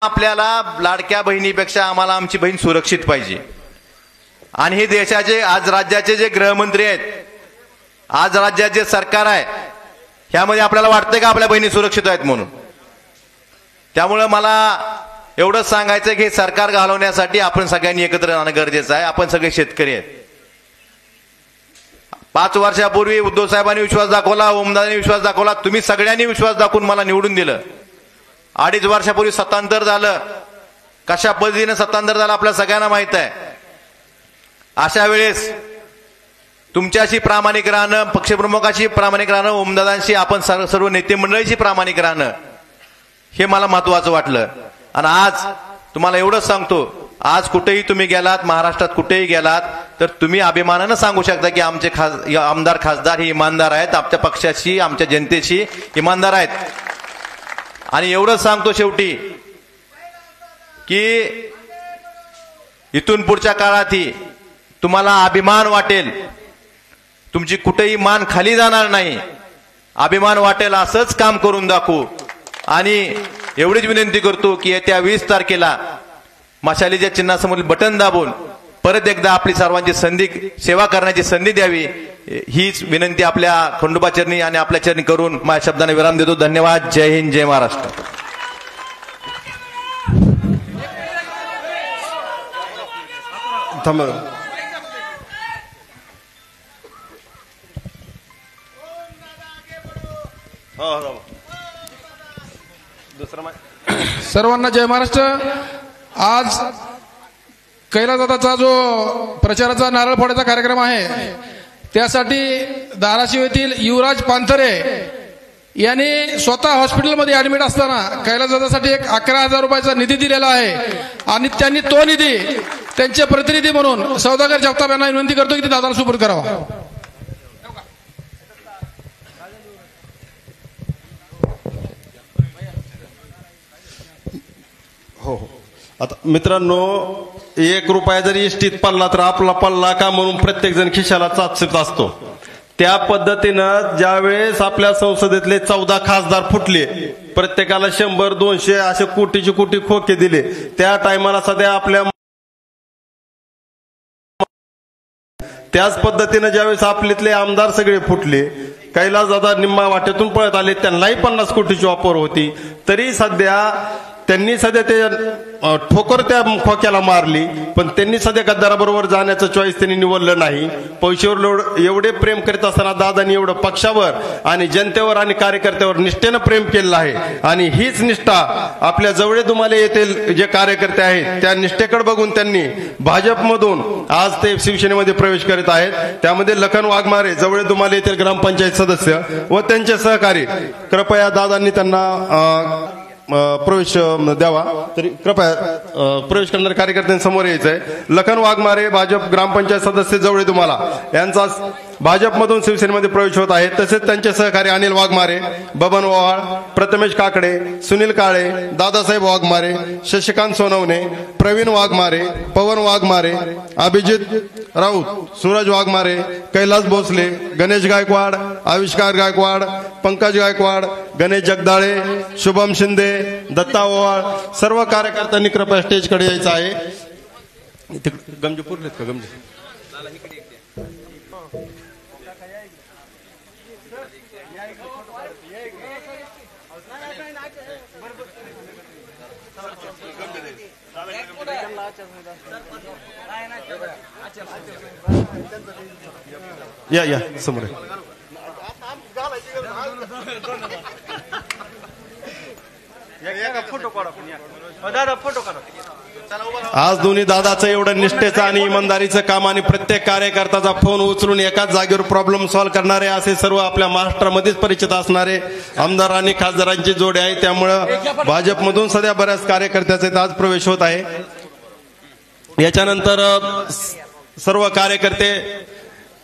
आपल्याला लाडक्या बहिणीपेक्षा आम्हाला आमची बहीण सुरक्षित पाहिजे। आणि हे देशाचे आज राज्याचे जे गृहमंत्री आहेत, आज राज्यात जे सरकार आहे, ह्यामध्ये आपल्याला वाटतं का आपल्या बहिणी सुरक्षित आहेत म्हणून? त्यामुळे मला एवढंच सांगायचं की हे सरकार घालवण्यासाठी आपण सगळ्यांनी एकत्र राहणं गरजेचं आहे। आपण सगळे शेतकरी आहेत। 5 वर्षापूर्वी उद्धव साहेबांनी विश्वास दाखवला, ओमदादांनी विश्वास दाखवला, तुम्ही सगळ्यांनी विश्वास दाखवून मला निवडून दिलं। 2.5 वर्षापूर्वी सत्तांतर झालं, कशा पद्धतीने सत्तांतर झालं आपल्या सगळ्यांना माहित आहे। अशा वेळेस तुमच्याशी प्रामाणिक राहणं, पक्षप्रमुखाशी प्रामाणिक राहणं, ओमदादांशी आपण सर्व नेते मंडळीशी प्रामाणिक राहणं हे मला महत्त्वाचं वाटलं। आणि आज तुम्हाला एवढंच सांगतो, आज कुठेही तुम्ही गेलात, महाराष्ट्रात कुठेही गेलात, तर तुम्ही अभिमानानं सांगू शकता की आमचे आमदार खासदार हे इमानदार आहेत, आमच्या पक्षाशी आमच्या जनतेशी इमानदार आहेत। आणि एवढंच सांगतो शेवटी की इथून पुढच्या काळातही तुम्हाला अभिमान वाटेल, तुमची कुठेही मान खाली जाणार नाही, अभिमान वाटेल असंच काम करून दाखवू। आणि एवढीच विनंती करतो की येत्या 20 तारखेला मशालीच्या चिन्हासमोर बटन दाबून परत एकदा आपली सर्वांची सेवा करण्याची संधी द्यावी, हीच विनंती आपल्या खंडोबा चरणी आणि आपल्या चरणी करून माझ्या शब्दाने विराम देतो। धन्यवाद। जय हिंद, जय महाराष्ट्र। सर्वांना जय महाराष्ट्र। आज कैलासदादाचा जो प्रचाराचा नारळ फोडायचा कार्यक्रम आहे, त्यासाठी धाराशिव येथील युवराज पानथरे यांनी स्वतः हॉस्पिटलमध्ये ऍडमिट असताना कैलासदादासाठी एक 11,000 रुपयाचा निधी दिलेला आहे। आणि त्यांनी तो निधी त्यांचे प्रतिनिधी म्हणून सौदागर जगताप यांना विनंती करतो की ते दादाला सुपूर्द करावा। हो हो, आता मित्रांनो, 1 रुपया जरी इष्टीत पडला तर आपला पडला का म्हणून प्रत्येक जण खिशाला चाचपत असतो। त्या पद्धतीनं ज्यावेळेस आपल्या संसदेतले 14 खासदार फुटले, प्रत्येकाला 100-200 असे कोटीचे कोटी खोके दिले, त्या टायमाला सध्या आपल्या त्याच पद्धतीनं ज्यावेळेस आपल्यातले आमदार सगळे फुटले, कैलासदादा निम्मा वाटेतून पळत आले, त्यांनाही 50 कोटीची ऑफर होती, तरी त्यांनी सध्या ते ठोकर त्या खोक्याला मारली, पण त्यांनी सध्या गद्दाराबरोबर जाण्याचं चॉईस त्यांनी निवडलं नाही। पैशावर एवढे प्रेम करीत असताना दादांनी एवढं पक्षावर आणि जनतेवर आणि कार्यकर्त्यावर निष्ठेनं प्रेम केलेलं आहे। आणि हीच निष्ठा आपल्या जवळे दुमाले येथील जे कार्यकर्ते आहेत त्या निष्ठेकडे बघून त्यांनी भाजपमधून आज ते शिवसेनेमध्ये प्रवेश करीत आहेत। त्यामध्ये लखन वाघमारे जवळे दुमाले येथील ग्रामपंचायत सदस्य व त्यांचे सहकारी, कृपया दादांनी त्यांना प्रवेश द्यावा, तरी कृपया प्रवेश करणारे कार्यकर्त्यांसमोर यायचंय। लखन वाघमारे भाजप ग्रामपंचायत सदस्य जवळे दुमाला यांचा भाजपमधून शिवसेनेमध्ये प्रवेश होत आहे। तसेच त्यांचे सहकारी अनिल वाघमारे, बबन ओवाळ, प्रथमेश काकडे, सुनील काळे, दादासाहेब वाघमारे, शशिकांत सोनवणे, प्रवीण वाघमारे, पवन वाघमारे, अभिजित राऊत, सूरज वाघमारे, कैलास भोसले, गणेश गायकवाड, आविष्कार गायकवाड, पंकज गायकवाड, गणेश जगदाळे, शुभम शिंदे, दत्ता ओवाळ, सर्व कार्यकर्त्यांनी कृपया स्टेजकडे यायचं आहे। गमजे पुरलेत का? गमजे या समोर आज दोन्ही दादाचं एवढं निष्ठेचं आणि इमानदारीचं काम आणि प्रत्येक कार्यकर्त्याचा फोन उचलून एकाच जागेवर प्रॉब्लेम सॉल्व्ह करणारे असे सर्व आपल्या महाराष्ट्रामध्येच परिचित असणारे आमदार आणि खासदारांची जोडी आहे। त्यामुळं भाजपमधून सध्या बऱ्याच कार्यकर्त्याचा आज प्रवेश होत आहे। याच्यानंतर सर्व कार्यकर्ते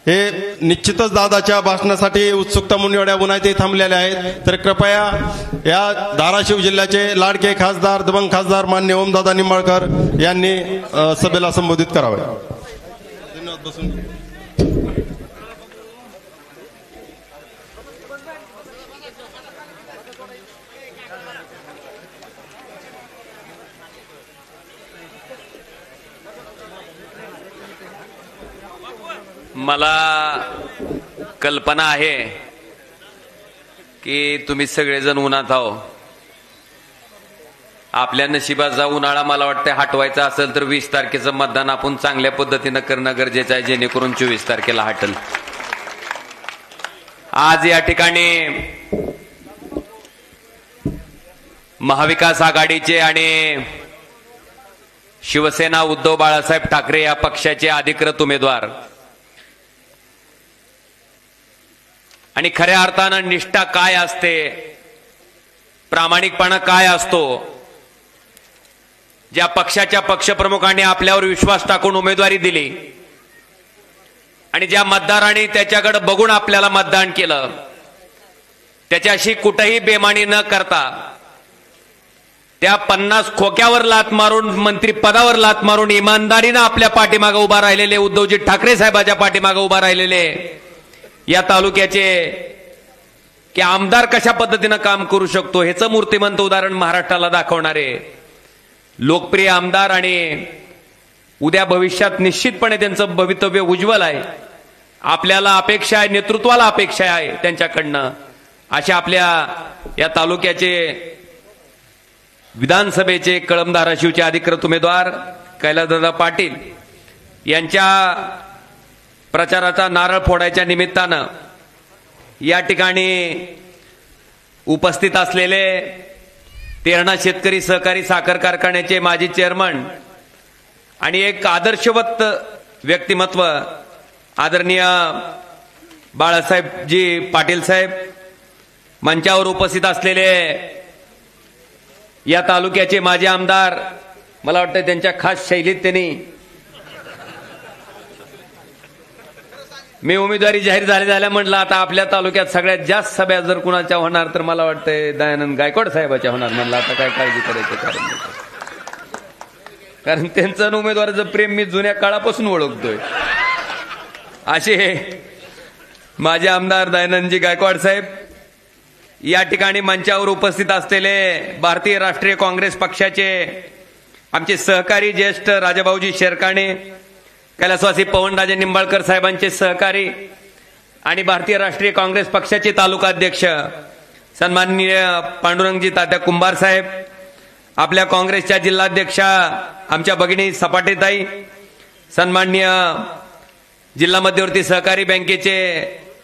हे निश्चितच दादाच्या भाषणासाठी उत्सुकता म्हणून एवढ्या उन्हात थांबलेले आहेत। तर कृपया या धाराशिव जिल्ह्याचे लाडके खासदार, दबंग खासदार माननीय ओमदादा निंबाळकर यांनी सभेला संबोधित करावे। धन्यवाद। मला कल्पना आहे की तुम्ही सगळेजण उन्हात आहो. आपल्या नशिबाचा उन्हाळा मला वाटतं हटवायचा असेल तर 20 तारखेचं मतदान आपण चांगल्या पद्धतीनं करणं गरजेचं आहे, जेणेकरून 24 तारखेला हटल. आज या ठिकाणी महाविकास आघाडीचे आणि शिवसेना उद्धव बाळासाहेब ठाकरे या पक्षाचे अधिकृत उमेदवार आणि खऱ्या अर्थानं निष्ठा काय असते, प्रामाणिकपणा काय असतो, ज्या पक्षाच्या पक्षप्रमुखांनी आपल्यावर विश्वास टाकून उमेदवारी दिली आणि ज्या मतदारांनी त्याच्याकडे बघून आपल्याला मतदान केलं, त्याच्याशी कुठेही बेमानी न करता त्या 50 खोक्यावर लात मारून मंत्री पदावर लात मारून इमानदारीनं आपल्या पाठीमागे उभा राहिलेले उद्धवजी ठाकरे साहेबांच्या पाठीमागे उभा राहिलेले या तालुक्याचे की आमदार कशा पद्धतीनं काम करू शकतो ह्याचं मूर्तिमंत उदाहरण महाराष्ट्राला दाखवणारे लोकप्रिय आमदार आणि उद्या भविष्यात निश्चितपणे त्यांचं भवितव्य उज्ज्वल आहे. आपल्याला अपेक्षा आहे, नेतृत्वाला अपेक्षा आहे त्यांच्याकडनं. अशा आपल्या या तालुक्याचे विधानसभेचे कळंब धाराशिवचे अधिकृत उमेदवार कैलासदादा पाटील यांच्या प्रचाराचा नारळ फोडायच्या निमित्तानं या ठिकाणी उपस्थित असलेले तेरणा शेतकरी सहकारी साखर कारखान्याचे माजी चेअरमन आणि एक आदर्शवत व्यक्तिमत्व आदरणीय बाळासाहेबजी पाटील साहेब, मंचावर उपस्थित असलेले या तालुक्याचे माजी आमदार, मला वाटतं त्यांच्या खास शैलीत त्यांनी मी उमेदवारी जाहीर झाल्या म्हटलं आता आपल्या तालुक्यात सगळ्यात जास्त सभा जर कुणाच्या होणार तर मला वाटतंय दयानंद गायकवाड साहेबाच्या होणार. म्हणलं आता काय काळजी करायचं कारण त्यांचं उमेदवाराचं प्रेम मी जुन्या काळापासून ओळखतोय. असे माझे आमदार दयानंदजी गायकवाड साहेब या ठिकाणी मंचावर उपस्थित असलेले भारतीय राष्ट्रीय काँग्रेस पक्षाचे आमचे सहकारी ज्येष्ठ राजाभाऊजी शेरकाणे, कैलासवासी पवनराजे निंबाळकर साहेबांचे सहकारी आणि भारतीय राष्ट्रीय काँग्रेस पक्षाचे तालुका अध्यक्ष सन्माननीय पांडुरंगजी तात्या कुंभार साहेब, आपल्या काँग्रेसच्या जिल्हाध्यक्षा आमच्या भगिनी सपाटेताई, सन्माननीय जिल्हा मध्यवर्ती सहकारी बँकेचे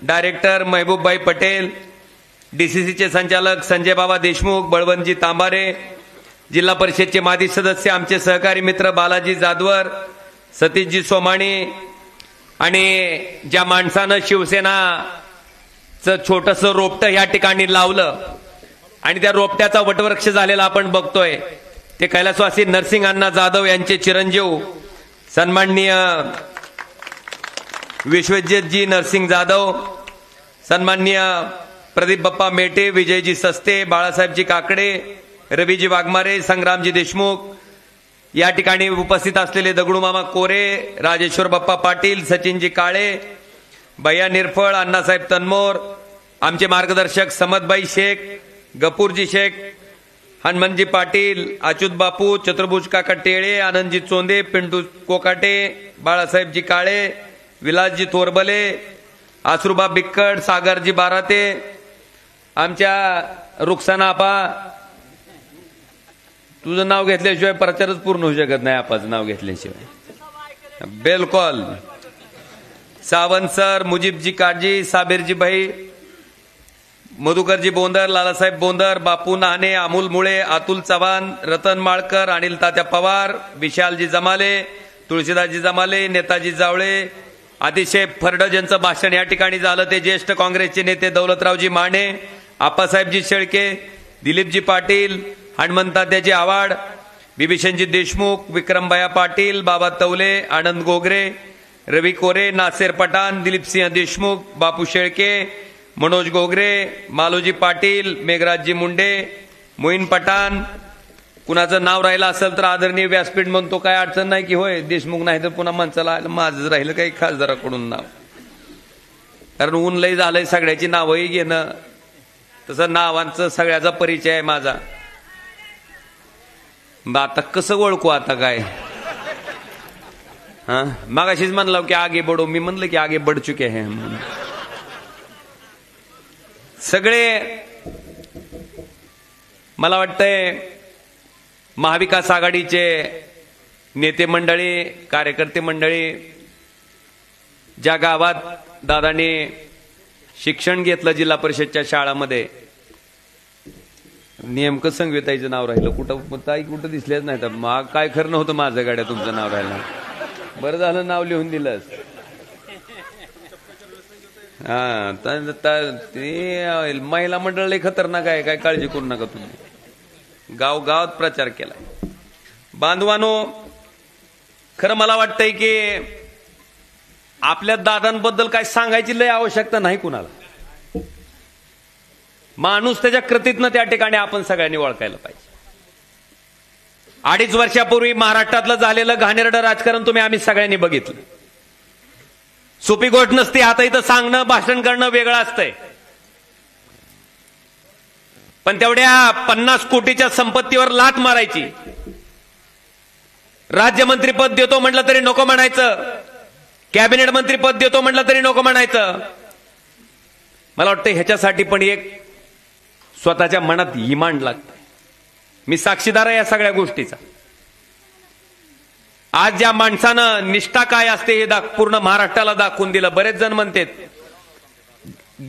डायरेक्टर महबूबभाई पटेल, डीसीसीचे संचालक संजय बाबा देशमुख, बळवंतजी तांबारे, जिल्हा परिषदचे माजी सदस्य आमचे सहकारी मित्र बालाजी जाधवर, सतीशजी सोमाणी आणि ज्या माणसानं शिवसेनाचं छोटंसं रोपटं या ठिकाणी लावलं आणि त्या रोपट्याचा वटवृक्ष झालेला आपण बघतोय ते कैलासवासी नरसिंग अण्णा जाधव यांचे चिरंजीव सन्माननीय विश्वजितजी नरसिंग जाधव, सन्माननीय प्रदीप बाप्पा मेटे, विजयजी सस्ते, बाळासाहेबजी काकडे, रवीजी वाघमारे, संग्रामजी देशमुख, या ठिकाणी उपस्थित असलेले दगडूमामा कोरे, राजेश्वर बाप्पा पाटील, सचिनजी काळे, भैया निरफळ, अण्णासाहेब तन्मोर, आमचे मार्गदर्शक समदबाई शेख, गफूरजी शेख, हनुमंतजी पाटील, अच्युत बापू, चतुर्भुज काका टेळे, आनंदजी चोंदे, पिंटू कोकाटे, बाळासाहेबजी काळे, विलासजी थोरबले, आसरुबा बिक्कड, सागरजी बाराते, आमच्या रुखसाना आपा, तुझं नाव घेतल्याशिवाय प्रचारच पूर्ण होऊ शकत नाही, आपाचं नाव घेतल्याशिवाय. बिलकुल. सावंत सर, मुजीबजी काळजी, साबीरजी भाई, मधुकरजी बोंदर, लालासाहेब बोंदर, बापू नाहने, अमोल मुळे, अतुल चव्हाण, रतन माळकर, अनिल तात्या पवार, विशालजी जमाले, तुळशीदासजी जमाले, नेताजी जावळे, अतिशय फरडज यांचं भाषण या ठिकाणी झालं. ते ज्येष्ठ काँग्रेसचे नेते दौलतरावजी माने, आप्पासाहेबजी शेळके, दिलीपजी पाटील, हनुमंतात्याजी आवाड, बिभीषणजी देशमुख, विक्रमभाया पाटील, बाबा तवले, आनंद गोगरे, रवी कोरे, नासेर पठाण, दिलीपसिंह देशमुख, बापू शेळके, मनोज गोगरे, मालोजी पाटील, मेघराजजी मुंडे, मोईन पठाण. कुणाचं नाव राहिलं असेल तर आदरणीय व्यासपीठ म्हणतो, काय अडचण नाही की होय देशमुख नाही तर पुन्हा माणसाला माझंच राहिलं काही खासदाराकडून नाव, कारण ऊन लय झालंय सगळ्याची नावही घेणं, तसं नावांचं सगळ्याचा परिचय आहे माझा. आता कसं ओळखू आता काय हा मागाशीच म्हणलं की आगे बढो, मी म्हणलं की आगे बढ़ चुके हैं म्हणून. सगळे मला वाटतंय महाविकास आघाडीचे नेते मंडळी, कार्यकर्ते मंडळी, ज्या गावात दादाने शिक्षण घेतलं जिल्हा परिषदच्या शाळांमध्ये, नेमकं संगीताईचं नाव राहिलं कुठं, ताई कुठं दिसलेच नाही. तर काय खरं नव्हतं माझं गाड्या तुमचं नाव राहिलं. बरं झालं नाव लिहून दिलंस. हा ते महिला मंडळ लय खतरनाक आहे, काय काळजी करू नका तुम्ही. गावात प्रचार केलाय. बांधवानो, खरं मला वाटतंय की आपल्या दादांबद्दल काय सांगायची लय आवश्यकता नाही कुणाला. माणूस त्याच्या कृतीतनं त्या ठिकाणी आपण सगळ्यांनी ओळखायला पाहिजे. 2.5 वर्षापूर्वी महाराष्ट्रातलं झालेलं घाणेरडं राजकारण आम्ही सगळ्यांनी बघितलं. सोपी गोष्ट नसते. आता इथं सांगणं, भाषण करणं वेगळं असतंय. पण तेवढ्या 50 कोटीच्या संपत्तीवर लाथ मारायची, राज्यमंत्रीपद देतो म्हटलं तरी नको म्हणायचं, कॅबिनेट मंत्रीपद देतो म्हटलं तरी नको म्हणायचं. मला वाटतं ह्याच्यासाठी पण एक स्वतःच्या मनात इमान लागतं. मी साक्षीदार आहे या सगळ्या गोष्टीचा. आज ज्या माणसानं निष्ठा काय असते हे पूर्ण महाराष्ट्राला दाखवून दिलं. बरेच जण म्हणतात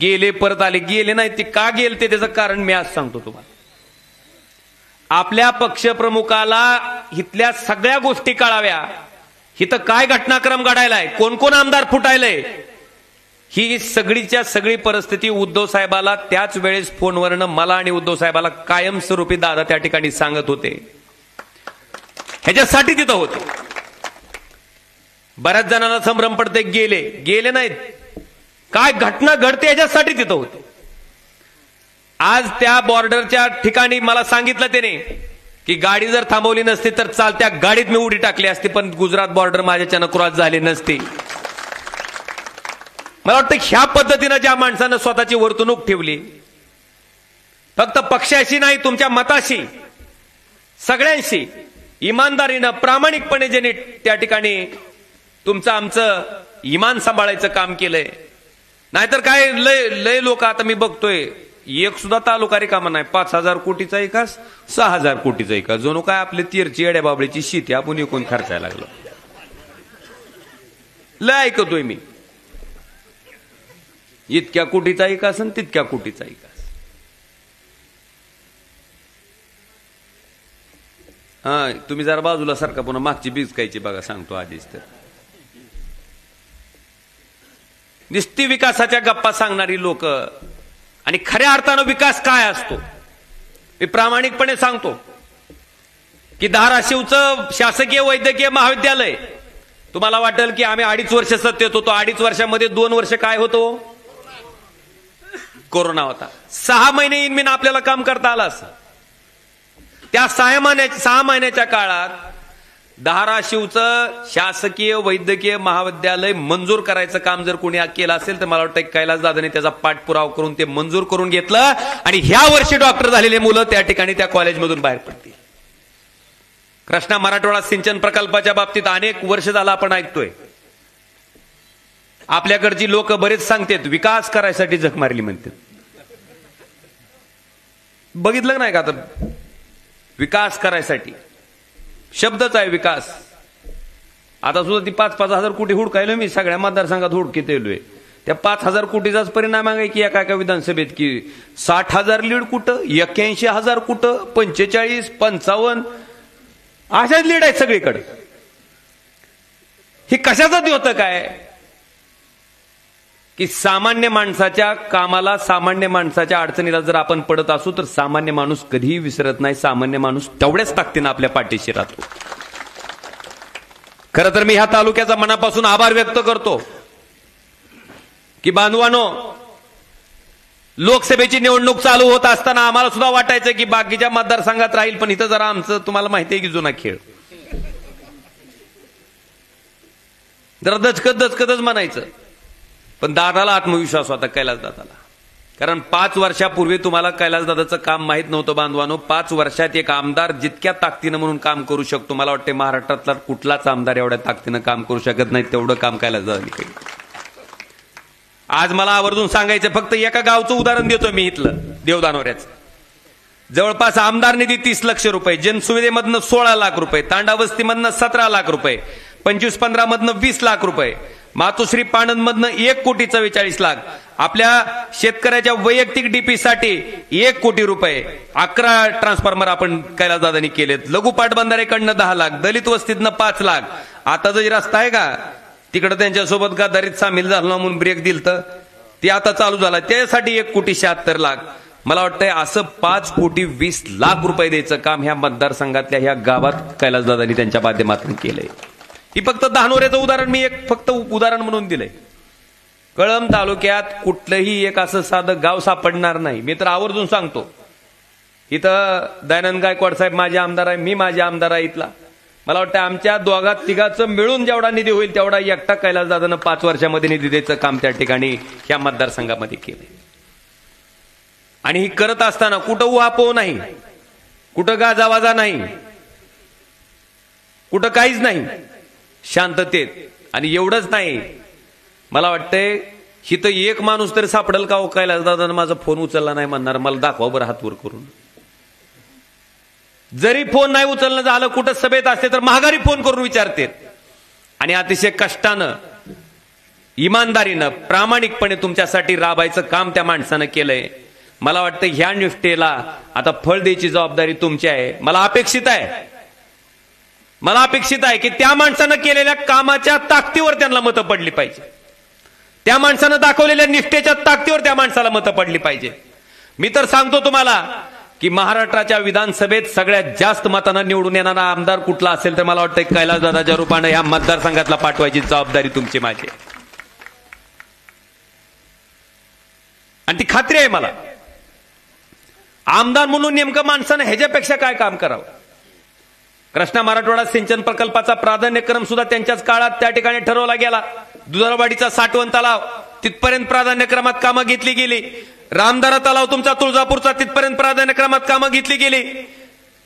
गेले परत आले, गेले नाही. ते का गेले ते त्याचं कारण मी आज सांगतो तुम्हाला. आपल्या पक्षप्रमुखाला इथल्या सगळ्या गोष्टी कळाव्या. इथं काय घटनाक्रम घडायलाय, कोण कोण आमदार फुटायलंय, ही सगळीच्या सगळी परिस्थिती उद्धव साहेबाला त्याच वेळेस फोनवरनं मला आणि उद्धव साहेबाला कायमस्वरूपी दादा त्या ठिकाणी सांगत होते. ह्याच्यासाठी तिथं होते. बऱ्याच जणांना संभ्रम पडते गेले नाहीत, काय घटना घडते ह्याच्यासाठी तिथं होते. आज त्या बॉर्डरच्या ठिकाणी मला सांगितलं त्याने की गाडी जर थांबवली नसती तर चालत्या गाडीत मी उडी टाकली असती, पण गुजरात बॉर्डर माझ्याच्यानं क्रॉस झाली नसती. मला वाटतं ह्या पद्धतीनं ज्या माणसानं स्वतःची वर्तणूक ठेवली, फक्त पक्षाशी नाही तुमच्या मताशी, सगळ्यांशी इमानदारीनं प्रामाणिकपणे ज्यांनी त्या ठिकाणी तुमचं आमचं इमान सांभाळायचं काम केलंय. नाहीतर काय लय लोक आता मी बघतोय, एक सुद्धा तालुका रिकामा नाही. 5,000 कोटीचा विकास, 6,000 कोटीचा विकास, जणू काय आपले तीरची येड्या बाबळीची शेती आपण एकूण खर्चायला लागलो. लय ऐकतोय मी, इतक्या कोटीचा विकास आणि तितक्या कोटीचा विकास. हा तुम्ही जरा बाजूला सारखा पुन्हा मागची बिचकायची बघा, सांगतो आधीच. तर निस्ती विकासाच्या गप्पा सांगणारी लोक आणि खऱ्या अर्थानं विकास काय असतो मी प्रामाणिकपणे सांगतो की धाराशिवचं शासकीय वैद्यकीय महाविद्यालय, तुम्हाला वाटेल की आम्ही 2.5 वर्ष सत्तेत होतो. 2.5 वर्षामध्ये 2 वर्ष काय होतो, कोरोना होता. 6 महिने इनमिन आपल्याला काम करता आलं असं. त्या 6 महिन्याच्या काळात धाराशिवचं शासकीय वैद्यकीय महाविद्यालय मंजूर करायचं काम जर कोणी केलं असेल तर मला वाटतं कैलास दादाने त्याचा पाठपुरावा करून ते मंजूर करून घेतलं. आणि ह्या वर्षी डॉक्टर झालेले मुलं त्या ठिकाणी त्या कॉलेजमधून बाहेर पडतील. कृष्णा मराठवाडा सिंचन प्रकल्पाच्या बाबतीत अनेक वर्ष झालं आपण ऐकतोय. आपल्याकडची लोक बरेच सांगतात विकास करायसाठी झक मारली म्हणतात. बघितलं नाही का आता, विकास करायसाठी शब्दच आहे विकास. आता सुद्धा ती 5-5 हजार कोटी हुडकायलो मी सगळ्या मतदारसंघात हुडकीत येलोय. त्या 5,000 कोटीचाच परिणाम आहे की एका विधानसभेत की 60,000 लीड कुठं, 81,000 कुठं, 45, 55 अशाच लीड आहेत सगळीकडे. हे कशासाठी होतं काय की सामान्य माणसाच्या कामाला, सामान्य माणसाच्या अडचणीला जर आपण पडत असू तर सामान्य माणूस कधीही विसरत नाही. सामान्य माणूस तेवढ्याच ताकदीनं आपल्या पाठीशी राहतो. खरं तर मी ह्या तालुक्याचा मनापासून आभार व्यक्त करतो की बांधवानो, लोकसभेची निवडणूक चालू होत असताना आम्हाला सुद्धा वाटायचं की बाकीच्या मतदारसंघात राहील, पण इथं जरा आमचं तुम्हाला माहिती आहे की जुना खेळ, जरा दचकतच म्हणायचं. पण दादाला आत्मविश्वास होता, कैलास दादाला. कारण 5 वर्षापूर्वी तुम्हाला कैलासदादाचं काम माहित नव्हतं बांधवानो. 5 वर्षात एक आमदार जितक्या ताकदीनं म्हणून काम करू शकतो, मला वाटते महाराष्ट्रातला कुठलाच आमदार एवढ्या ताकदीनं काम करू शकत नाही, तेवढं काम कैलासदादांनी केलं. आज मला आवर्जून सांगायचं, फक्त एका गावचं उदाहरण देतो मी, इथलं देवदानोऱ्याचं. जवळपास आमदार निधी 30 लाख रुपये, जनसुविधेमधनं 16 लाख रुपये, तांडावस्तीमधनं 17 लाख रुपये, 25-15 मधनं 20 लाख रुपये, मातोश्री पाणंदमधनं 1,44 लाख, आपल्या शेतकऱ्याच्या वैयक्तिक डीपी साठी 1 कोटी रुपये, 11 ट्रान्सफॉर्मर आपण कैलासदादांनी केलेत, लघु पाटबंधारेकडनं 10 लाख, दलित वस्तीतनं 5 लाख. आता जो रस्ता आहे का तिकडे त्यांच्यासोबत गद्दारीत सामील झाला म्हणून ब्रेक दिल तर ते आता चालू झाला, त्यासाठी 1,76 लाख. मला वाटतंय असं 5,20 लाख रुपये द्यायचं काम ह्या मतदारसंघातल्या ह्या गावात कैलासदादांनी त्यांच्या माध्यमातून केलंय. ही फक्त धानोऱ्याचं उदाहरण मी एक फक्त उदाहरण म्हणून दिलंय. कळंब तालुक्यात कुठलंही एक असं साधं गाव सापडणार नाही. मी तर आवर्जून सांगतो, इथं दयानंद गायकवाड साहेब माझे आमदार आहे, मी माझे आमदार आहे इथला. मला वाटतं आमच्या दोघात तिघाचं मिळून जेवढा निधी होईल तेवढा एकटा कैलासदादानं 5 वर्षामध्ये निधी द्यायचं काम त्या ठिकाणी ह्या मतदारसंघामध्ये केलंय. आणि ही करत असताना कुठं उहापोह नाही, कुठं गाजावाजा नाही, कुठं काहीच नाही, शांततेत. आणि एवढंच नाही, मला वाटतंय हिथं एक माणूस तरी सापडेल का हो कैलासदादानं माझा फोन उचलला नाही म्हणणार, मला दाखवा बरं हात वर करून. जरी फोन नाही उचलणं झालं, कुठं सभेत असते तर महागारी फोन करून विचारते. आणि अतिशय कष्टानं, इमानदारीनं, प्रामाणिकपणे तुमच्यासाठी राबायचं काम त्या माणसानं केलंय. मला वाटतं ह्या निष्ठेला आता फळ द्यायची जबाबदारी तुमची आहे. मला अपेक्षित आहे की त्या माणसानं केलेल्या कामाच्या ताकदीवर त्यांना मतं पडली पाहिजे, त्या माणसानं दाखवलेल्या निष्ठेच्या ताकदीवर त्या माणसाला मतं पडली पाहिजे. मी तर सांगतो तुम्हाला की महाराष्ट्राच्या विधानसभेत सगळ्यात जास्त मतांना निवडून येणारा आमदार कुठला असेल तर मला वाटतं कैलासदादाच्या रूपानं ह्या मतदारसंघातला पाठवायची जबाबदारी तुमची माझी. आणि ती खात्री आहे मला. आमदार म्हणून नेमकं माणसानं ह्याच्यापेक्षा काय काम करावं. कृष्णा मराठवाडा सिंचन प्रकल्पाचा प्राधान्यक्रम सुद्धा त्यांच्याच काळात त्या ठिकाणी ठरवला गेला. दुधाळवाडीचा साठवण तलाव तिथपर्यंत प्राधान्यक्रमात कामं घेतली गेली. रामदारा तलाव तुमचा तुळजापूरचा तिथपर्यंत प्राधान्यक्रमात कामं घेतली गेली.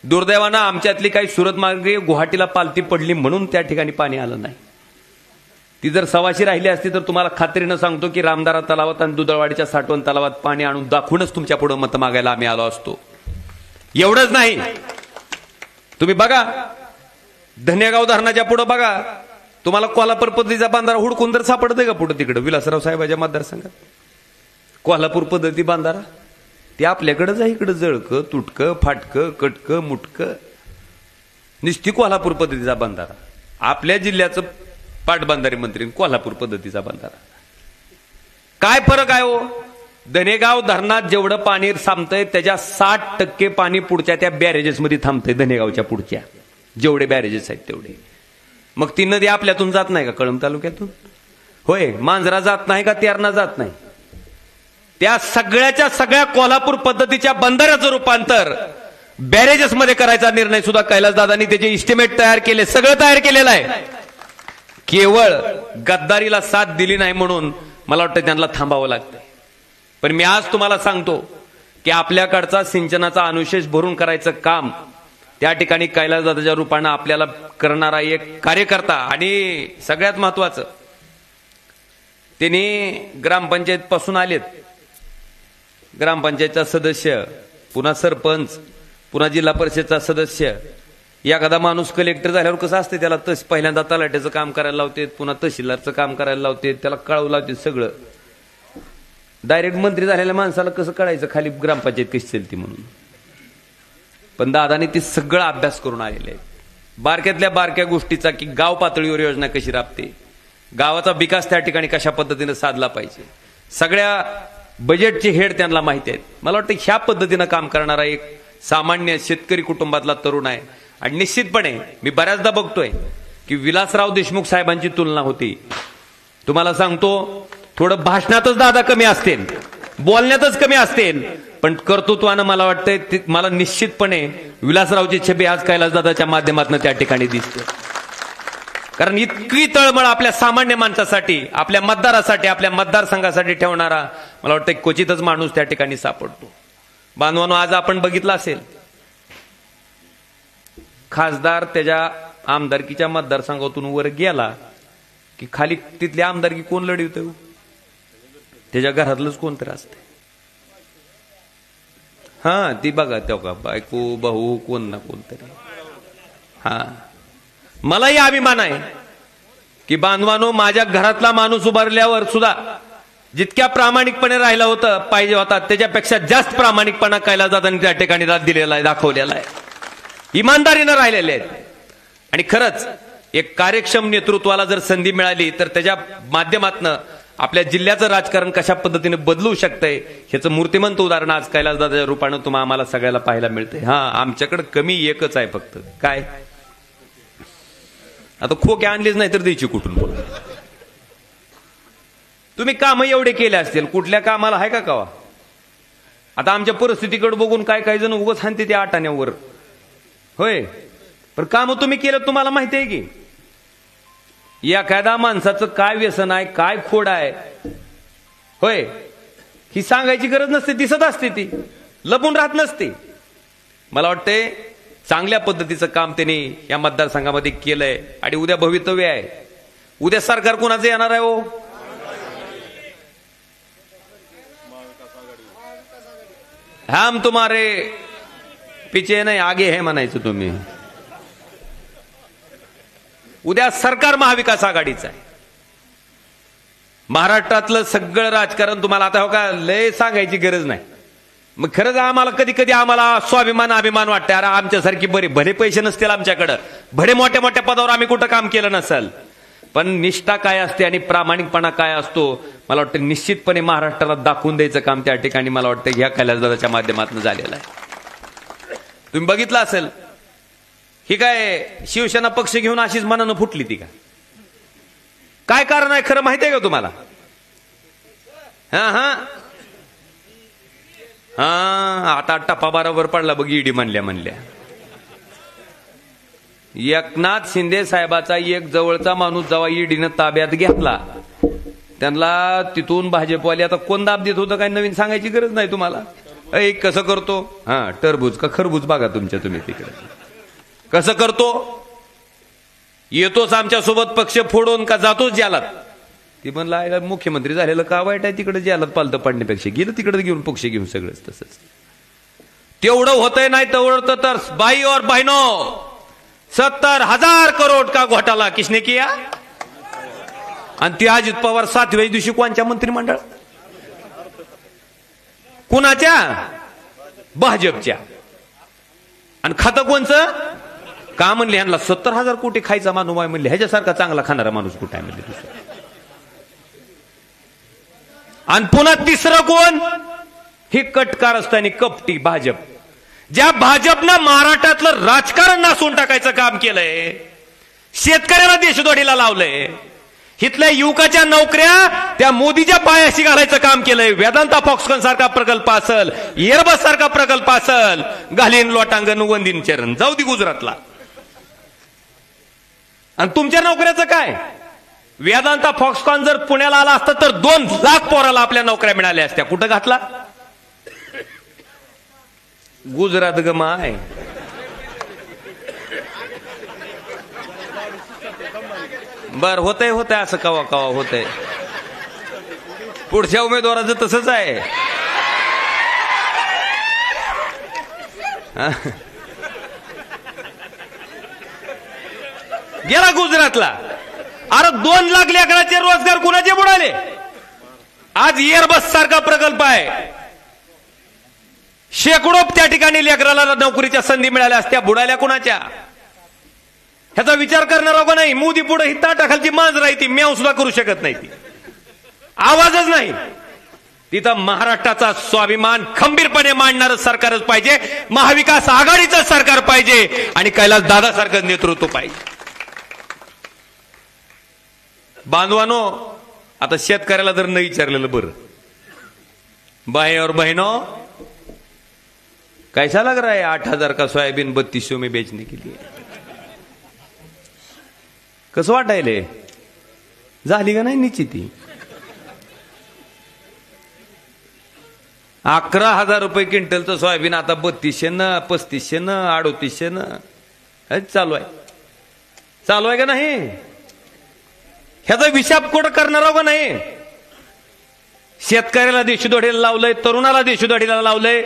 दुर्दैवानं आमच्यातली काही सुरत मार्गे गुवाहाटीला पालती पडली म्हणून त्या ठिकाणी पाणी आलं नाही. ती जर सवाशी राहिली असती तर तुम्हाला खात्रीनं सांगतो की रामदारा तलावात आणि दुधाळवाडीच्या साठवण तलावात पाणी आणून दाखवूनच तुमच्या पुढे मतं मागायला आम्ही आलो असतो. एवढंच नाही, तुम्ही बघा धनेगाव धरणाच्या पुढे बघा, तुम्हाला कोल्हापूर पद्धतीचा बांधारा हुडकून तर सापडतंय का पुढे तिकडे विलासराव साहेबांच्या मतदारसंघात? कोल्हापूर पद्धती बांधारा ते आपल्याकडेच आहे. इकडे जळकं तुटकं फाटकं कटकं मुटकं निश्चित कोल्हापूर पद्धतीचा बांधारा. आपल्या जिल्ह्याचं पाटबंधारे मंत्री कोल्हापूर पद्धतीचा बांधारा. काय फरक आहे हो? धनेगाव धरणात जेवढं पाणी थांबतंय त्याच्या 60% पाणी पुढच्या त्या बॅरेजेस मध्ये थांबतंय. धनेगावच्या पुढच्या जेवढे बॅरेजेस आहेत तेवढे. मग ती नदी आपल्यातून जात नाही का कळंब तालुक्यातून? होय, मांजरा जात नाही का तेरणा जात नाही? त्या सगळ्याच्या सगळ्या कोल्हापूर पद्धतीच्या बंधाऱ्याचं रूपांतर बॅरेजेस मध्ये करायचा निर्णय सुद्धा कैलासदादांनी त्याचे इस्टिमेट तयार केले, सगळं तयार केलेलं आहे. केवळ गद्दारीला साथ दिली नाही म्हणून मला वाटतं त्यांना थांबावं लागतंय. पण मी आज तुम्हाला सांगतो की आपल्याकडचा सिंचनाचा अनुशेष भरून करायचं काम त्या ठिकाणी कैलासदादाच्या रूपानं आपल्याला करणारा एक कार्यकर्ता. आणि सगळ्यात महत्वाचं, त्यांनी ग्रामपंचायत पासून आलेत, ग्रामपंचायतचा सदस्य, पुन्हा सरपंच, पुन्हा जिल्हा परिषदचा सदस्य. एखादा माणूस कलेक्टर झाल्यावर कसं असते, त्याला पहिल्यांदा तलाट्याचं काम करायला लावते, पुन्हा तहसीलदारचं काम करायला लावते, त्याला कळवू लावते सगळं. डायरेक्ट मंत्री झालेल्या माणसाला कसं कळायचं खाली ग्रामपंचायत कशी चालती म्हणून? पण दादाने ते सगळं अभ्यास करून आलेले आहेत. बारक्यातल्या बारक्या गोष्टीचा की गाव पातळीवर योजना कशी राबते, गावाचा विकास त्या ठिकाणी कशा पद्धतीनं साधला पाहिजे, सगळ्या बजेटचे हेड त्यांना माहिती आहेत. मला वाटतं ह्या पद्धतीनं काम करणारा एक सामान्य शेतकरी कुटुंबातला तरुण आहे. आणि निश्चितपणे मी बऱ्याचदा बघतोय की विलासराव देशमुख साहेबांची तुलना होती. तुम्हाला सांगतो, थोडं भाषणातच दादा कमी असतील, बोलण्यातच कमी असतील, पण कर्तृत्वानं मला वाटतंय मला निश्चितपणे विलासरावची छबी आज कैलासदादाच्या माध्यमातून त्या ठिकाणी दिसते. कारण इतकी तळमळ आपल्या सामान्य माणसासाठी, आपल्या मतदारासाठी, आपल्या मतदारसंघासाठी ठेवणारा मला वाटतं क्वचितच माणूस त्या ठिकाणी सापडतो. बांधवांनो, आज आपण बघितलं असेल खासदार त्याच्या आमदारकीच्या मतदारसंघातून वर गेला की खाली तिथली आमदारकी कोण लढवत, त्याच्या घरातलंच कोणतरी असते. हा, ती बघा तेव्हा बायको भाऊ कोण ना कोणतरी. हा, मलाही अभिमान आहे की बांधवानो, माझ्या घरातला माणूस उभारल्यावर सुद्धा जितक्या प्रामाणिकपणे राहिला होता पाहिजे होता त्याच्यापेक्षा जास्त प्रामाणिकपणा कैलासदादांनी त्या ठिकाणी दिलेला आहे, दाखवलेला आहे, इमानदारीनं राहिलेले आहेत. आणि खरंच एक कार्यक्षम नेतृत्वाला जर संधी मिळाली तर त्याच्या माध्यमातून आपल्या जिल्ह्याचं राजकारण कशा पद्धतीने बदलू शकतंय ह्याचं मूर्तिमंत उदाहरण आज कैलासदादाच्या रूपानं तुम्हाला आम्हाला सगळ्याला पाहायला मिळतंय. हा, आमच्याकडे कमी एकच आहे फक्त, काय, आता खोके आणलेच नाही तर द्यायची कुठून बोला. तुम्ही काम एवढे केले असतील, कुठल्या कामाला आहे का कवा? आता आमच्या परिस्थितीकडे बघून काय काही जण उगाच हाणते ते आटाण्यावर, होय, पण काम तुम्ही केलं तुम्हाला माहिती आहे की एखाद्या माणसाचं काय व्यसन आहे, काय खोड आहे, होय, ही सांगायची गरज नसते, दिसत असते, ती लपून राहत नसते. मला वाटतंय चांगल्या पद्धतीचं काम त्यांनी या मतदारसंघामध्ये केलंय आणि उद्या भवितव्य आहे. उद्या सरकार कोणाचं येणार आहे हो? हम तुम्हारे पीछे नाही आगे है म्हणायचं तुम्ही. उद्या सरकार महाविकास आघाडीचं आहे. महाराष्ट्रातलं सगळं राजकारण तुम्हाला आता हो का लय सांगायची गरज नाही. मग खरंच आम्हाला कधी कधी आम्हाला स्वाभिमान अभिमान वाटते, अरे आमच्यासारखी बरे भले पैसे नसतील आमच्याकडं, भले मोठ्या मोठ्या पदावर आम्ही कुठं काम केलं नसेल, पण निष्ठा काय असते आणि प्रामाणिकपणा काय असतो मला वाटतं निश्चितपणे महाराष्ट्राला दाखवून द्यायचं काम त्या ठिकाणी मला वाटतं ह्या कैलासदादाच्या माध्यमातून झालेलं आहे. तुम्ही बघितलं असेल ही काय शिवसेना पक्ष घेऊन अशीच मनानं फुटली ती का? काय कारण आहे खरं माहिती आहे का तुम्हाला? हा हा हा, आता टप्पा बरोबर पडला बघ ईडी म्हणल्या. एकनाथ शिंदे साहेबाचा एक जवळचा माणूस जेव्हा ईडीनं ताब्यात घेतला त्यांना तिथून भाजपवाले आता कोण दाब देत होतं काय नवीन सांगायची गरज नाही तुम्हाला. कसं करतो, हा टरबूज का खरबूज बघा तुमच्या तुम्ही तिकडे कसं करतो, येतोच आमच्या सोबत पक्ष फोडून का जातोच जालात. ती म्हणला मुख्यमंत्री झालेलं का वाईट आहे, तिकडे जालात पालतं पडण्यापेक्षा गेलं तिकडे घेऊन पक्ष घेऊन सगळंच तसंच. तेवढं होतंय नाही तेवढं तर बाई और बहनों 70,000 करोड का घोटाला किसने किया. आणि ती अजित पवार 7व्या दिवशी कोणच्या मंत्रिमंडळ, कुणाच्या, भाजपच्या. आणि खातं कोणचं का म्हणले ह्यांना 70,000 कोटी खायचा माणूस आहे म्हणले, ह्याच्यासारखा चांगला खाणारा माणूस कुठे आहे म्हणले दुसरा. आणि पुन्हा तिसरं कोण, ही कटकारस्थानी कपटी भाजप. ज्या भाजपनं महाराष्ट्रातलं राजकारण नासून टाकायचं काम केलंय, शेतकऱ्याला देशदोडीला लावलंय, इथल्या युवकाच्या नोकऱ्या त्या मोदीच्या पायाशी घालायचं काम केलंय. वेदांता फॉक्सकॉन सारखा प्रकल्प असल, एअरबस सारखा प्रकल्प असल, घालीन लोटांगण वंदीन चरण जाऊ दे गुजरातला. आणि तुमच्या नोकऱ्याचं काय, वेदांता फॉक्सकॉन जर पुण्याला आला असतं तर 2 लाख पोराला आपल्या नोकऱ्या मिळाल्या असत्या. कुठं घातला, गुजरात गमा आहे. बर होतंय असं कवा कवा होतंय. पुढच्या उमेदवाराचं तसंच आहे. गेला गुजरातला, अरे 2 लाख लेकराचे रोजगार कुणाचे बुडाले. आज एअरबस सारखा प्रकल्प आहे, शेकडो त्या ठिकाणी लेकराला नोकरीच्या संधी मिळाल्या असत्या, बुडाल्या कुणाच्या. ह्याचा विचार करणार का नाही. मोदी पुढे ही ताटाखालची मांज राहती, म्याव सुद्धा करू शकत नाही, ती आवाजच नाही. तिथं महाराष्ट्राचा स्वाभिमान खंबीरपणे मांडणारं सरकारच पाहिजे, महाविकास आघाडीचं सरकार पाहिजे आणि कैलास दादासारखं नेतृत्व पाहिजे. बांधवानो, आता शेतकऱ्याला जर न विचारलेलं बरं, भाई और बहनों कैसा लग रहा है 8,000 का सोयाबीन 3200 में बेचने के लिए, कसं वाटायले, झाली का नाही निश्चिती. 11,000 रुपये क्विंटलचं सोयाबीन आता 3200, 3500, 3800 चालू आहे का नाही? ह्याचा विशाप कुठं करणार आहो का नाही? शेतकऱ्याला देशोधडीला लावलंय, तरुणाला देशोधडीला लावलंय,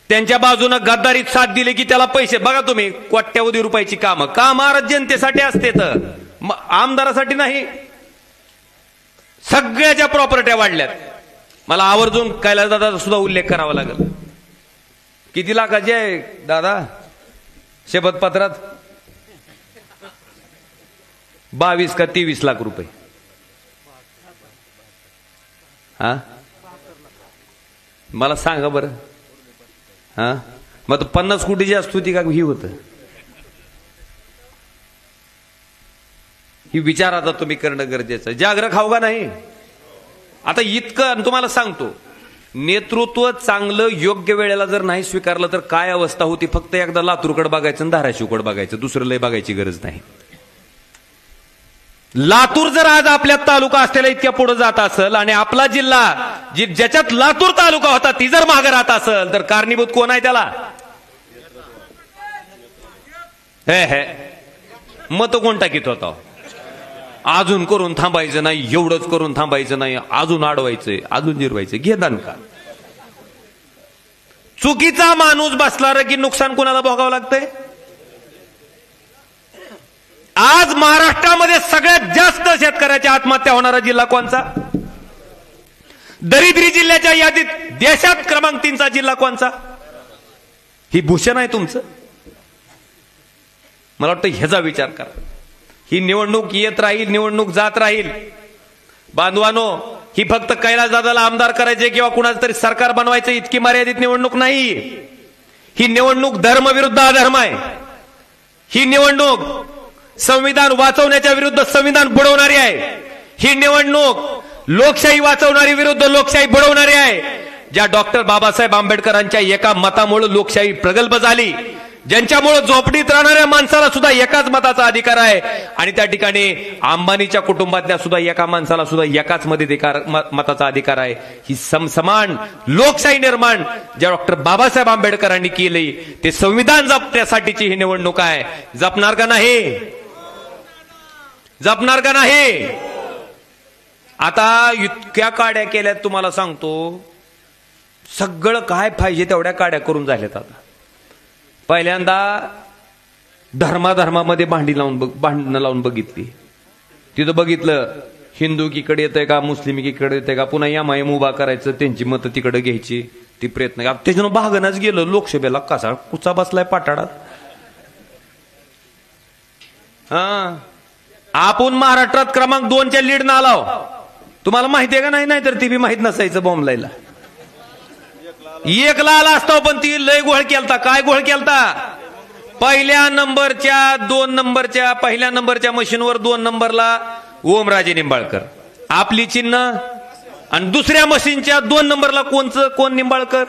त्यांच्या बाजूनं गद्दारीत साथ दिली की त्याला पैसे. बघा तुम्ही, कोट्यावधी रुपयाची कामं जनतेसाठी असते, तर आमदारासाठी नाही. सगळ्याच्या प्रॉपर्ट्या वाढल्यात. मला आवर्जून कैलासदादाचा सुद्धा उल्लेख करावा लागेल. किती लाखाचे आहे दादा शपथपत्रात? 22 का 23 लाख रुपये. हा, मला सांगा बरं. हा, मग 50 कोटी जी असतो ती का ही होत? ही विचार आता तुम्ही करणं गरजेचं. जागर खाऊ का नाही? आता इतकं तुम्हाला सांगतो, नेतृत्व चांगलं योग्य वेळेला जर नाही स्वीकारलं तर काय अवस्था होती. फक्त एकदा लातूरकडे बघायचं आणि धाराशिवकडे बघायचं, दुसरं लय बघायची गरज नाही. लातूर जर आज आपल्या तालुका असलेला इतक्या पुढे जात असेल आणि आपला जिल्हा ज्याच्यात लातूर तालुका होता ती जर मागे राहत असेल तर कारणीभूत कोण आहे त्याला? हे मत कोण टाकीत होता? अजून करून थांबायचं नाही, एवढंच करून थांबायचं नाही, अजून अडवायचंय, अजून जिरवायचं. घे दानका. चुकीचा माणूस बसला रे की नुकसान कोणाला भोगावं लागतंय? आज महाराष्ट्रामध्ये सगळ्यात जास्त शेतकऱ्याच्या आत्महत्या होणारा जिल्हा कोणचा? दरिद्री जिल्ह्याच्या यादीत देशात क्रमांक 3चा जिल्हा कोणचा? ही भूषण आहे तुमचं? मला वाटतं ह्याचा विचार करा. ही निवडणूक येत राहील, निवडणूक जात राहील. बांधवानो, ही फक्त कैलासदादाला आमदार करायचे किंवा कुणाचं तरी सरकार बनवायचं इतकी मर्यादित निवडणूक नाही. ही निवडणूक धर्म विरुद्ध अधर्म आहे. ही निवडणूक संविधान वाचवण्याच्या विरुद्ध संविधान बुडवणारी आहे. ही निवडणूक लोकशाही वाचवणारी विरुद्ध लोकशाही बुडवणारी आहे. ज्या डॉक्टर बाबासाहेब आंबेडकरांच्या एका मतामुळे लोकशाही प्रगल्भ झाली, ज्यांच्यामुळे झोपडीत राहणाऱ्या माणसाला सुद्धा एकाच मताचा अधिकार आहे, आणि त्या ठिकाणी अंबानीच्या कुटुंबातल्या सुद्धा एका माणसाला सुद्धा एकाच मताचा अधिकार आहे. ही समसमान लोकशाही निर्माण ज्या डॉक्टर बाबासाहेब आंबेडकरांनी केली, ते संविधान जपण्यासाठीची ही निवडणूक आहे. जपणार का नाही? जपणार का नाही? आता इतक्या काड्या केल्यात, तुम्हाला सांगतो, सगळं काय पाहिजे तेवढ्या काड्या करून झाल्यात. आता पहिल्यांदा धर्मामध्ये भांडणं लावून बघितली. तिथं बघितलं हिंदू किकडे येतंय का, मुस्लिम किकडे येतंय का, पुन्हा एमआयएम उभा करायचं, त्यांची मतं तिकडे घ्यायची, ती प्रयत्न. त्याच्यानं भागणच गेलं. लोकसभेला कसा कुचा बसलाय पाटाडात. हा, आपण महाराष्ट्रात क्रमांक 2च्या लीड ना आलाव. तुम्हाला माहिती आहे का नाही? नाही तर ती बी माहित नसायचं. बॉम्बलायला 1 ला आला असतो, पण ती लय घोळ केलता. काय घोळ केलता? पहिल्या नंबरच्या मशीनवर 2 नंबरला ओमराजे निंबाळकर आपली चिन्ह, आणि दुसऱ्या मशीनच्या 2 नंबरला कोण निंबाळकर?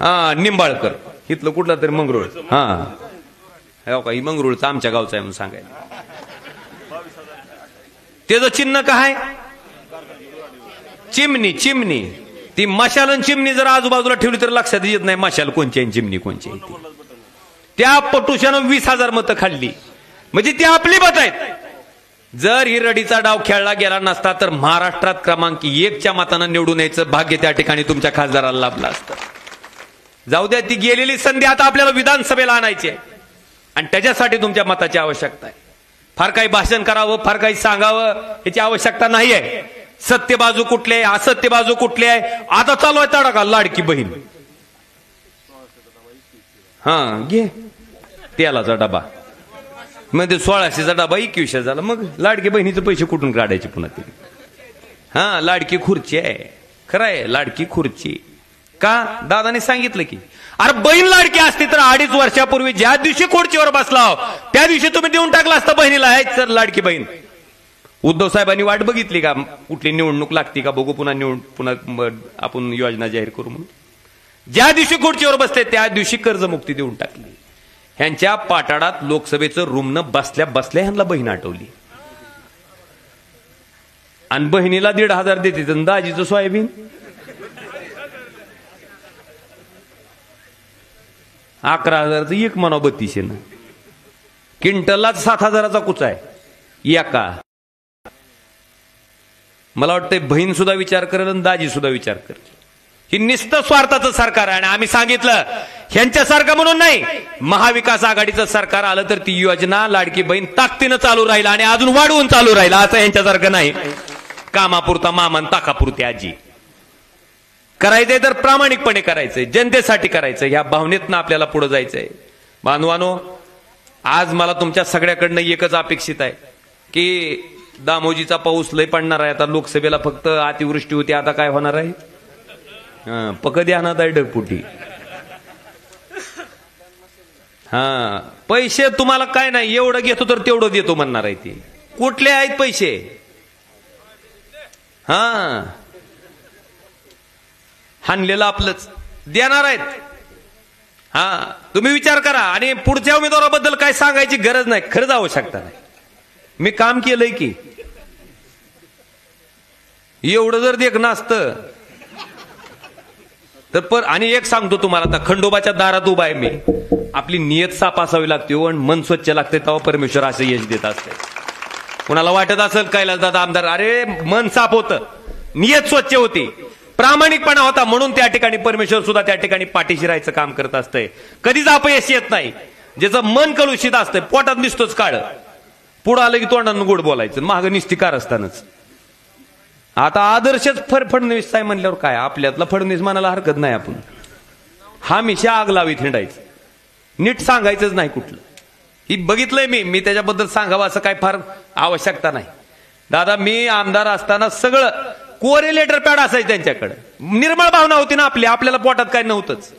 हा, निंबाळकर. इथलं कुठला तरी मंगरुळ. हा, हो का, ही मंगरुळचा आमच्या गावचा आहे म्हणून सांगायला. त्याचं चिन्ह काय? चिमणी. ती मशाल आणि चिमणी जर आजूबाजूला ठेवली तर लक्षात येत नाही मशाल कोणची आहे, चिमणी कोणची आहे. त्या पटुशानं 20,000 मतं खाल्ली. म्हणजे ती आपली मत आहेत. जर ही रडीचा डाव खेळला गेला नसता तर महाराष्ट्रात क्रमांक 1च्या मतानं निवडून यायचं भाग्य त्या ठिकाणी तुमच्या खासदाराला लाभलं असतं. जाऊ द्या, ती गेलेली संधी आता आपल्याला विधानसभेला आणायची आहे, आणि त्याच्यासाठी तुमच्या मताची आवश्यकता आहे. फार काही भाषण करावं, फार काही सांगावं याची आवश्यकता नाही आहे. सत्य बाजू कुठली आहे, असत्य बाजू कुठली आहे, आता चालू आहे तडाखा. लाडकी बहीण, हा घे तेलाचा डबा, म्हणजे 1600चा डबा 2100 झाला. मग लाडकी बहिणीचे पैसे कुठून काढायचे पुन्हा ते? हा, लाडकी खुर्ची आहे. खरं आहे, लाडकी खुर्ची. का? दादाने सांगितलं की अरे बहीण लाडकी असती तर 2.5 वर्षापूर्वी ज्या दिवशी खुर्चीवर बसला त्या दिवशी तुम्ही देऊन टाकला असता बहिणीला. आहे तर लाडकी बहीण. उद्धव साहेबांनी वाट बघितली का कुठली निवडणूक लागती का बघू, पुन्हा आपण योजना जाहीर करू म्हणून. ज्या दिवशी खुर्चीवर बसते त्या दिवशी कर्जमुक्ती देऊन टाकली. ह्यांच्या पाटाडात लोकसभेचं रूमनं बसल्या बसल्या ह्यांना बहीण आठवली, आणि बहिणीला 1,500 देते. दाजीचं सोयाबीन 11,000चं एक म्हणा 3200 ना, क्विंटललाच 7,000चा कुचा आहे एका. मला वाटतंय बहीण सुद्धा विचार करेल आणि दाजी सुद्धा विचार करेल. ही निस्तं स्वार्थाचं सरकार आहे. आणि आम्ही सांगितलं ह्यांच्यासारखं म्हणून नाही, महाविकास आघाडीचं सरकार आलं तर ती योजना लाडकी बहीण ताकदीनं चालू राहील आणि अजून वाढवून चालू राहील. असं ह्यांच्यासारखं नाही कामापुरता मामान ताकापुरती आजी. करायचंय तर प्रामाणिकपणे करायचंय, जनतेसाठी करायचंय, ह्या भावनेतनं आपल्याला पुढे जायचंय. बांधवानो, आज मला तुमच्या सगळ्याकडनं एकच अपेक्षित आहे की दामोजीचा पाऊस लय पडणार आहे. आता लोकसभेला फक्त अतिवृष्टी होती, आता काय होणार आहे? पकडी आणत आहे ढगपुटी. पैसे तुम्हाला काय नाही, एवढं घेतो तर तेवढं देतो म्हणणार आहे. ते कुठले आहेत पैसे? हाणलेलं आपलंच देणार आहेत. तुम्ही विचार करा. आणि पुढच्या उमेदवाराबद्दल काय सांगायची गरज नाही, खरंच आवश्यकता नाही. मी काम केलंय की एवढं जर देखणं असतं तर आणि एक सांगतो तुम्हाला, आता खंडोबाच्या दारात उभा आहे मी. आपली नियत साफ असावी लागते आणि मन स्वच्छ लागते, तेव्हा परमेश्वर असं यश देत असते. कुणाला वाटत असेल कैलासदादा आमदार, अरे मन साफ होतं, नियत स्वच्छ होती, प्रामाणिकपणा होता, म्हणून त्या ठिकाणी परमेश्वर सुद्धा त्या ठिकाणी पाठीशी राहायचं काम करत असतंय. कधीच अपयश येत नाही. ज्याचं मन कलुषित असतंय, पोटात दिसतोच काळ, पुढं आलं की तोंडानं गोड बोलायचं, माग निस्तिकार असतानाच. आता आदर्शच फडणवीस साहेब म्हणल्यावर काय, आपल्यातला फडणवीस म्हणायला हरकत नाही. आपण हमेशा आग लावीत हिंडायचं, नीट सांगायचंच नाही कुठलं. ही बघितलंय मी त्याच्याबद्दल सांगावं असं काय फार आवश्यकता नाही. दादा, मी आमदार असताना सगळं कोरेलेटर पॅड असायचं त्यांच्याकडे. निर्मळ भावना होती ना आपल्याला पोटात काय नव्हतंच,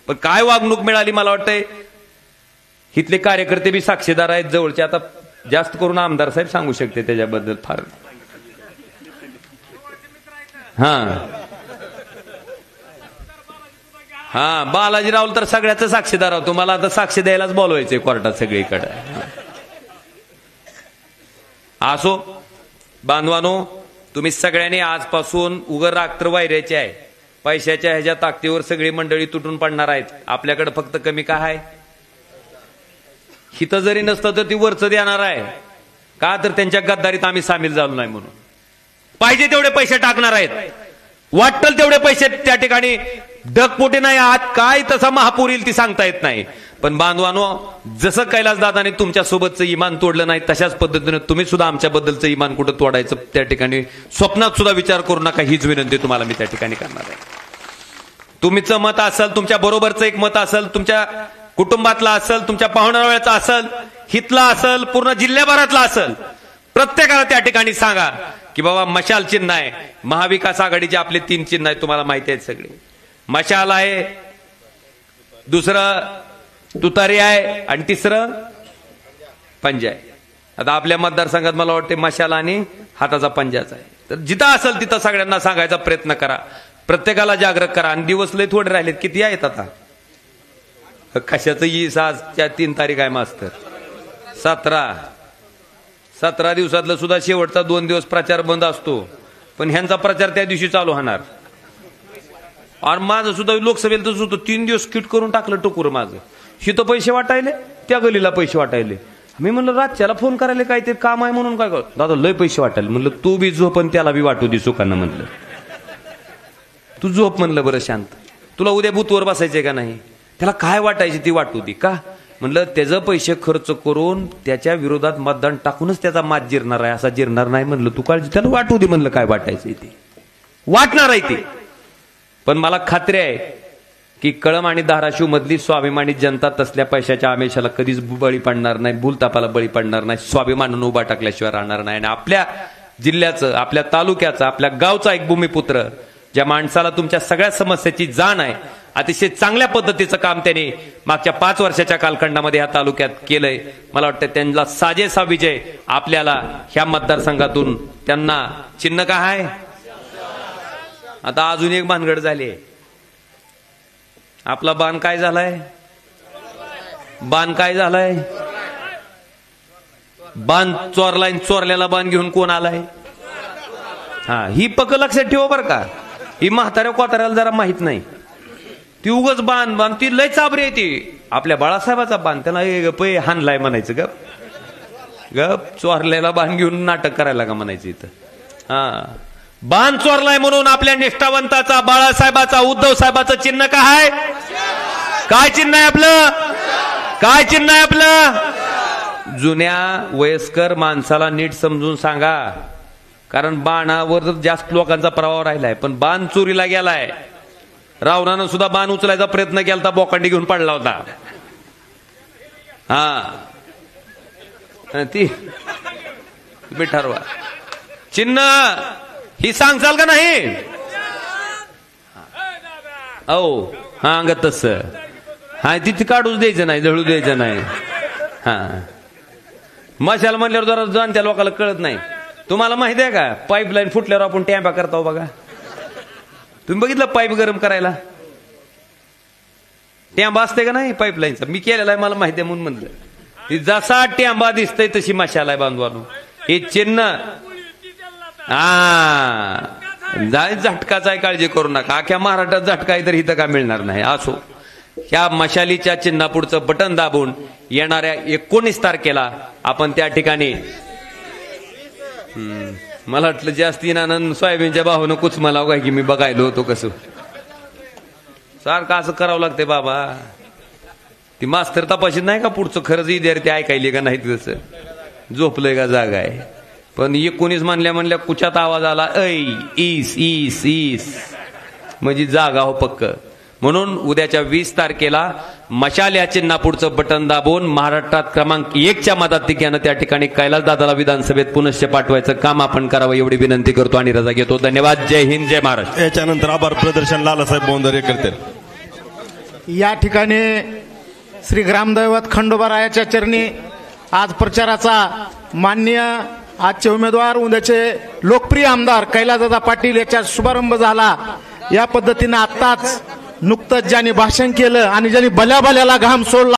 पण काय वागणूक मिळाली. मला वाटतंय इथले कार्यकर्ते बी साक्षीदार आहेत जवळचे. आता जास्त करून आमदार साहेब सांगू शकते त्याच्याबद्दल फार. बालाजीराव तर सगळ्याच साक्षीदार होतो. मला आता साक्षी द्यायलाच बोलवायचंय कोर्टात सगळीकडे. असो बांधवानो, तुम्ही सगळ्यांनी आजपासून उगर रात्र वायऱ्याचे आहे. पैशाच्या ह्याच्या ताकदीवर सगळी मंडळी तुटून पडणार आहेत. आपल्याकडे फक्त कमी काय आहे? हित जरी नसतं तर ती वरचं देणार आहे. का तर त्यांच्या गद्दारीत आम्ही सामील झालो नाही म्हणून. पाहिजे तेवढे पैसे टाकणार आहेत, वाटल तेवढे पैसे त्या ठिकाणी ढगपोटे नाही. आत काय तसा महापूर येईल ती सांगता येत नाही. पण बांधवानो, जसं कैलासदादाने तुमच्या सोबतचं इमान तोडलं नाही, तशाच पद्धतीने तुम्ही सुद्धा आमच्याबद्दलचं इमान कुठं तोडायचं त्या ठिकाणी स्वप्नात सुद्धा विचार करू नका. हीच विनंती तुम्हाला मी त्या ठिकाणी करणार आहे. तुमचं मत असेल, तुमच्या बरोबरचं एक मत असेल, तुमच्या कुटुंबातला असेल, तुमच्या पाहुणाऱ्याचा असेल, हितला असेल, पूर्ण जिल्ह्याभरातला असेल, प्रत्येकाला त्या ठिकाणी सांगा की बाबा मशाल चिन्ह आहे. महाविकास आघाडीचे आपले 3 चिन्ह आहेत, तुम्हाला माहिती आहेत सगळे. मशाल आहे, दुसरं तुतारी आहे आणि तिसरं पंजा आहे. आता आपल्या मतदारसंघात मला वाटते मशाल आणि हाताचा पंजाचा आहे. तर जिथं असेल तिथं सगळ्यांना सांगायचा प्रयत्न करा, प्रत्येकाला जागृत करा. आणि दिवस लय थोडे राहिलेत, किती आहेत आता? कशाचं 3 तारीख आहे मास्तर? 17 दिवसातलं सुद्धा शेवटचा 2 दिवस प्रचार बंद असतो, पण ह्यांचा प्रचार त्या दिवशी चालू होणार. आणि माझं सुद्धा लोकसभेला तसंच होतं, 3 दिवस किट करून टाकलं टोकूर माझं. हिथं पैसे वाटायले, त्या गलीला पैसे वाटायले. मी म्हणलं रातच्याला फोन करायला काहीतरी काम आहे म्हणून काय दादा लय पैसे वाटायले. म्हणलं तू बी झोप आणि त्याला बी वाटू दे सुखानं. म्हणलं तू झोप म्हणलं बरं शांत, तुला उद्या बूथवर बसायचंय का नाही? त्याला काय वाटायचे ती वाटू दे. का म्हणलं त्याचं पैसे खर्च करून त्याच्या विरोधात मतदान टाकूनच त्याचा मात जिरणार आहे, असा जिरणार नाही. म्हणलं तू काळजी, त्याला वाटू दे. म्हणलं काय वाटायचं ते वाटणार आहे ते. पण मला खात्री आहे की कळम आणि धाराशिव मधली स्वाभिमानी जनता तसल्या पैशाच्या आमिषाला कधीच बळी पडणार नाही, भूलतापाला बळी पडणार नाही, स्वाभिमानानं उभा टाकल्याशिवाय राहणार नाही. आणि आपल्या जिल्ह्याचं, आपल्या तालुक्याचं, आपल्या गावचा एक भूमिपुत्र, ज्या माणसाला तुमच्या सगळ्या समस्याची जाण आहे, अतिशय चांगल्या पद्धतीचं काम त्यांनी मागच्या 5 वर्षाच्या कालखंडामध्ये ह्या तालुक्यात केलंय. मला वाटतं त्यांना साजेसा विजय आपल्याला ह्या मतदारसंघातून, त्यांना चिन्ह काय आहे? आता अजून एक भानगड झाली. आपला बाण काय झालाय? बाण काय झालाय? बाण चोरलाय. चोरल्याला बाण घेऊन कोण आलाय? ही पक्क लक्षात ठेवा बरं का. ही म्हाताऱ्या कोताऱ्याला जरा माहित नाही. ती उगच बाण ती लय चाबरी आहे ती. आपल्या बाळासाहेबाचा बाण त्याला गप हानलाय म्हणायचं गप गप चोरलेला बाण घेऊन नाटक करायला का म्हणायचं इथं. हा बाण चोरलाय म्हणून आपल्या निष्ठावंताचा बाळासाहेबाचा उद्धव साहेबाचं चिन्ह काय काय चिन्ह आहे आपलं काय चिन्ह आहे आपलं. जुन्या वयस्कर माणसाला नीट समजून सांगा कारण बाणावर जास्त लोकांचा प्रभाव राहिलाय पण बाण चोरीला गेलाय. रावणानं सुद्धा बाण उचलायचा प्रयत्न केला होता बोकांडी घेऊन पडला होता. हा ती तुम्ही ठरवा चिन्ह ही सांगचाल का नाही. ओ हा अंगत तस हा तिथे काढूच द्यायचं नाही जळू द्यायचं नाही. हा मशाल म्हणल्यावर जरा जाण त्या लोकांना कळत नाही. तुम्हाला माहिती आहे का पाईपलाईन फुटल्यावर आपण टॅम्पा करतो बघा. तुम्ही बघितलं पाईप गरम करायला टॅम्बा असते का नाही पाईपलाईनचा मी केलेला आहे मला माहिती आहे म्हणून म्हणलं. जसा टॅम्बा दिसतय तशी मशाल आहे बांधवानो. हे चिन्ह हा झटकाचा आहे काळजी करू नका. अख्या महाराष्ट्रात झटका आहे तर इथं का मिळणार नाही. असो ह्या मशालीच्या चिन्हापुढचं बटन दाबून येणाऱ्या 19 तारखेला आपण त्या ठिकाणी मला वाटलं जास्ती आनंद सोयाबीनच्या भावानं कुच मला काय की मी बघायलो होतो कसं सारखं असं करावं लागतंय बाबा. ती मास्तर तपाशीत नाही का पुढचं खरंच विद्यार्थी ऐकायले का नाही तसं झोपलंय का जागा आहे. पण 19 म्हणल्या कुचात आवाज आला ऐ ईस ईस ईस म्हणजे जागा हो पक्क. म्हणून उद्याच्या 20 तारखेला मशाल या चिन्हापुढचं बटन दाबून महाराष्ट्रात क्रमांक 1च्या मताधिक्यानं त्या ठिकाणी कैलासदादाला विधानसभेत पुनश्च पाठवायचं काम आपण करावं एवढी विनंती करतो आणि रजा घेतो. धन्यवाद. जय हिंद जय महाराष्ट्र. याच्यानंतर आभार प्रदर्शन लालासाहेब बोंदरे करतील. या ठिकाणी श्री ग्रामदैवत खंडोबारायाच्या चरणी आज प्रचाराचा माननीय आजचे उमेदवार उद्याचे लोकप्रिय आमदार कैलासदादा पाटील याचा शुभारंभ झाला. या पद्धतीने आत्ताच नुकतंच ज्यांनी भाषण केलं आणि ज्यांनी भल्या भल्याला घाम सोडला